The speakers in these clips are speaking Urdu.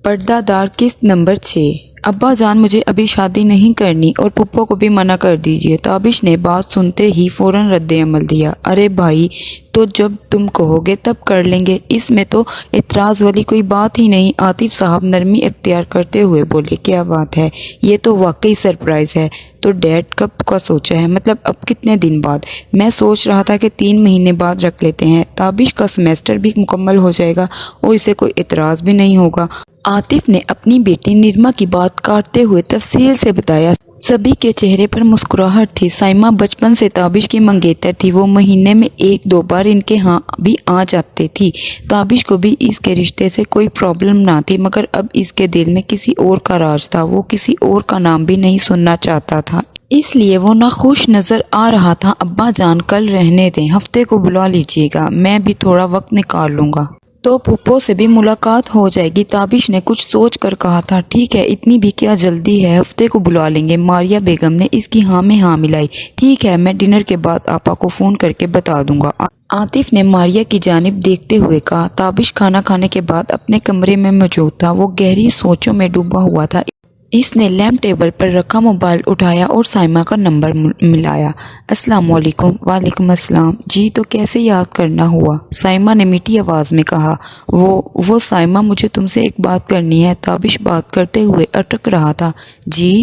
پردہ دار قسط نمبر 6۔ ابا جان مجھے ابھی شادی نہیں کرنی اور پھپھو کو بھی منع کر دیجئے۔ تابش نے بات سنتے ہی فوراً رد عمل دیا۔ ارے بھائی، تو جب تم کہو گے تب کر لیں گے، اس میں تو اعتراض والی کوئی بات ہی نہیں۔ عاطف صاحب نرمی اختیار کرتے ہوئے بولے، کیا بات ہے، یہ تو واقعی سرپرائز ہے۔ تو ڈیڈ کب کا سوچا ہے؟ مطلب اب کتنے دن بعد؟ میں سوچ رہا تھا کہ 3 مہینے بعد رکھ لیتے ہیں، تابش کا سیمیسٹر بھی مکمل ہو جائے گا اور اسے کوئی اعتراض بھی نہیں ہوگا۔ عاطف نے اپنی بیٹی نرما کی بات کاٹتے ہوئے تفصیل سے بتایا۔ سبھی کے چہرے پر مسکراہٹ تھی۔ سائمہ بچپن سے تابش کی منگیتر تھی، وہ مہینے میں 1-2 بار ان کے ہاں بھی آ جاتی تھی۔ تابش کو بھی اس کے رشتے سے کوئی پرابلم نہ تھی، مگر اب اس کے دل میں کسی اور کا راج تھا، وہ کسی اور کا نام بھی نہیں سننا چاہتا تھا۔ اس لیے وہ ناخوش نظر آ رہا تھا۔ ابا جان کل رہنے دیں، ہفتے کو بلا لیجیے گا، میں بھی تھوڑا وقت نکال لوں گا، تو پھپھو سے بھی ملاقات ہو جائے گی۔ تابش نے کچھ سوچ کر کہا تھا، ٹھیک ہے، اتنی بھی کیا جلدی ہے، ہفتے کو بلا لیں گے۔ ماریہ بیگم نے اس کی ہاں میں ہاں ملائی۔ ٹھیک ہے، میں ڈنر کے بعد آپا کو فون کر کے بتا دوں گا، عاطف نے ماریہ کی جانب دیکھتے ہوئے کہا۔ تابش کھانا کھانے کے بعد اپنے کمرے میں موجود تھا، وہ گہری سوچوں میں ڈوبا ہوا تھا۔ اس نے لیمپ ٹیبل پر رکھا موبائل اٹھایا اور سائمہ کا نمبر ملایا۔ السلام علیکم۔ وعلیکم السلام۔ جی تو کیسے یاد کرنا ہوا؟ سائمہ نے میٹھی آواز میں کہا۔ وہ سائمہ، مجھے تم سے ایک بات کرنی ہے۔ تابش بات کرتے ہوئے اٹک رہا تھا۔ جی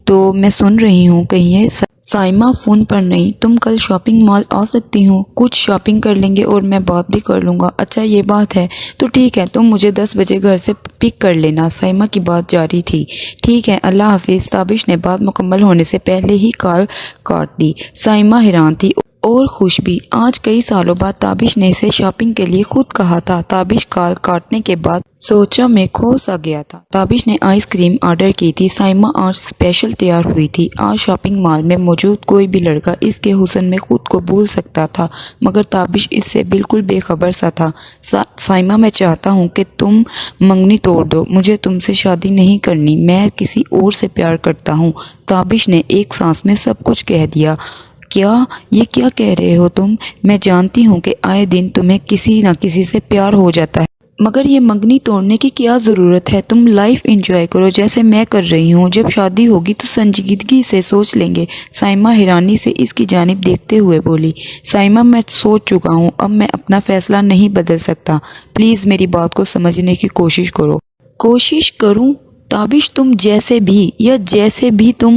تو میں سن رہی ہوں، کہیے۔ سائمہ فون پر نہیں، تم کل شاپنگ مال آ سکتی ہو، کچھ شاپنگ کر لیں گے اور میں بات بھی کر لوں گا۔ اچھا یہ بات ہے تو ٹھیک ہے، تم مجھے 10 بجے گھر سے پک کر لینا۔ سائمہ کی بات جاری تھی۔ ٹھیک ہے، اللہ حافظ۔ تابش نے بات مکمل ہونے سے پہلے ہی کال کاٹ دی۔ سائمہ حیران تھی اور خوش بھی۔ آج کئی سالوں بعد تابش نے اسے شاپنگ کے لیے خود کہا تھا۔ تابش کال کاٹنے کے بعد سوچوں میں کھو سا گیا تھا۔ تابش نے آئس کریم آرڈر کی تھی۔ سائمہ آج اسپیشل تیار ہوئی تھی۔ آج شاپنگ مال میں موجود کوئی بھی لڑکا اس کے حسن میں خود کو بھول سکتا تھا، مگر تابش اس سے بالکل بے خبر سا تھا۔ سائمہ، میں چاہتا ہوں کہ تم منگنی توڑ دو، مجھے تم سے شادی نہیں کرنی، میں کسی اور سے پیار کرتا ہوں۔ تابش نے ایک سانس میں سب کچھ کہہ دیا۔ کیا یہ کیا کہہ رہے ہو تم؟ میں جانتی ہوں کہ آئے دن تمہیں کسی نہ کسی سے پیار ہو جاتا ہے، مگر یہ منگنی توڑنے کی کیا ضرورت ہے؟ تم لائف انجوائے کرو جیسے میں کر رہی ہوں، جب شادی ہوگی تو سنجیدگی سے سوچ لیں گے۔ سائمہ حیرانی سے اس کی جانب دیکھتے ہوئے بولی۔ سائمہ، میں سوچ چکا ہوں، اب میں اپنا فیصلہ نہیں بدل سکتا، پلیز میری بات کو سمجھنے کی کوشش کرو۔ کوشش کروں؟ تابش، تم جیسے بھی تم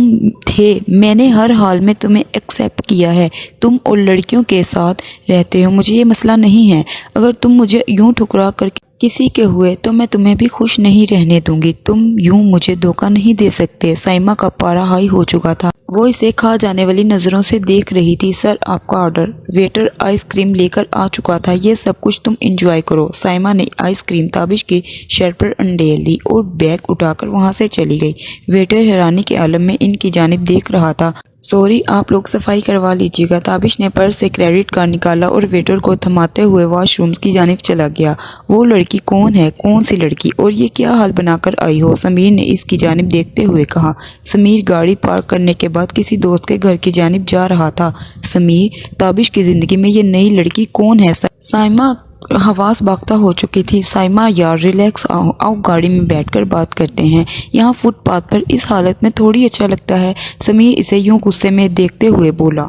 تھے، میں نے ہر حال میں تمہیں ایکسیپٹ کیا ہے۔ تم اور لڑکیوں کے ساتھ رہتے ہو، مجھے یہ مسئلہ نہیں ہے۔ اگر تم مجھے یوں ٹھکرا کر کسی کے ہوئے تو میں تمہیں بھی خوش نہیں رہنے دوں گی۔ تم یوں مجھے دھوکہ نہیں دے سکتے۔ سائمہ کا پارا ہائی ہو چکا تھا، وہ اسے کھا جانے والی نظروں سے دیکھ رہی تھی۔ سر، آپ کا آرڈر۔ ویٹر آئس کریم لے کر آ چکا تھا۔ یہ سب کچھ تم انجوائے کرو۔ سائمہ نے آئس کریم تابش کی شرٹ پر انڈیل دی اور بیگ اٹھا کر وہاں سے چلی گئی۔ ویٹر حیرانی کے عالم میں ان کی جانب دیکھ رہا تھا۔ سوری، آپ لوگ صفائی کروا لیجیے گا۔ تابش نے پرس سے کریڈٹ کارڈ نکالا اور ویٹر کو تھماتے ہوئے واش رومز کی جانب چلا گیا۔ وہ لڑکی کون ہے؟ کون سی لڑکی؟ اور یہ کیا حال بنا کر آئی ہو؟ سمیر نے اس کی جانب دیکھتے ہوئے کہا۔ سمیر گاڑی پارک کرنے کے بعد کسی دوست کے گھر کی جانب جا رہا تھا۔ سمیر، تابش کی زندگی میں یہ نئی لڑکی کون ہے؟ سائمہ حواس باختہ ہو چکی تھی۔ سائمہ یار ریلیکس، آؤ گاڑی میں بیٹھ کر بات کرتے ہیں، یہاں فٹ پاتھ پر اس حالت میں تھوڑی اچھا لگتا ہے۔ سمیر اسے یوں غصے میں دیکھتے ہوئے بولا۔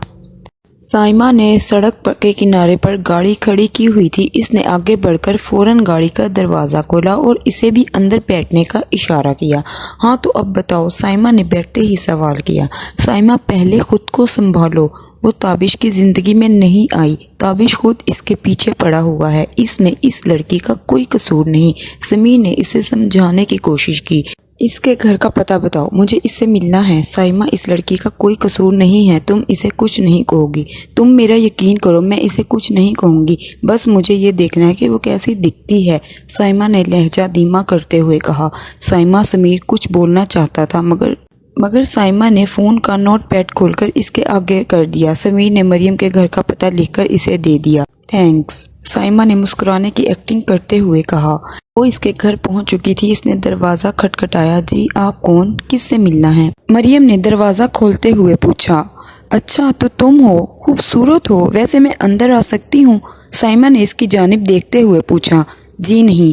سائمہ نے سڑک کے کنارے پر گاڑی کھڑی کی ہوئی تھی۔ اس نے آگے بڑھ کر فوراً گاڑی کا دروازہ کھولا اور اسے بھی اندر بیٹھنے کا اشارہ کیا۔ ہاں تو اب بتاؤ، سائمہ نے بیٹھتے ہی سوال کیا۔ سائمہ، پہلے خود کو سنبھالو، وہ تابش کی زندگی میں نہیں آئی، تابش خود اس کے پیچھے پڑا ہوا ہے، اس میں اس لڑکی کا کوئی قصور نہیں۔ سمیر نے اسے سمجھانے کی کوشش کی۔ اس کے گھر کا پتہ بتاؤ، مجھے اس سے ملنا ہے۔ سائمہ، اس لڑکی کا کوئی قصور نہیں ہے، تم اسے کچھ نہیں کہو گی، تم میرا یقین کرو، میں اسے کچھ نہیں کہوں گی، بس مجھے یہ دیکھنا ہے کہ وہ کیسی دکھتی ہے۔ سائمہ نے لہجہ دھیما کرتے ہوئے کہا۔ سائمہ، سمیر کچھ بولنا چاہتا تھا مگر سائمہ نے فون کا نوٹ پیڈ کھول کر اس کے آگے کر دیا۔ سمیر نے مریم کے گھر کا پتہ لکھ کر اسے دے دیا۔ تھینکس، سائمہ نے مسکرانے کی ایکٹنگ کرتے ہوئے کہا۔ وہ اس کے گھر پہنچ چکی تھی۔ اس نے دروازہ کھٹکھٹایا۔ جی، آپ کون؟ کس سے ملنا ہے؟ مریم نے دروازہ کھولتے ہوئے پوچھا۔ اچھا تو تم ہو، خوبصورت ہو، ویسے میں اندر آ سکتی ہوں؟ سائمہ نے اس کی جانب دیکھتے ہوئے پوچھا۔ جی نہیں،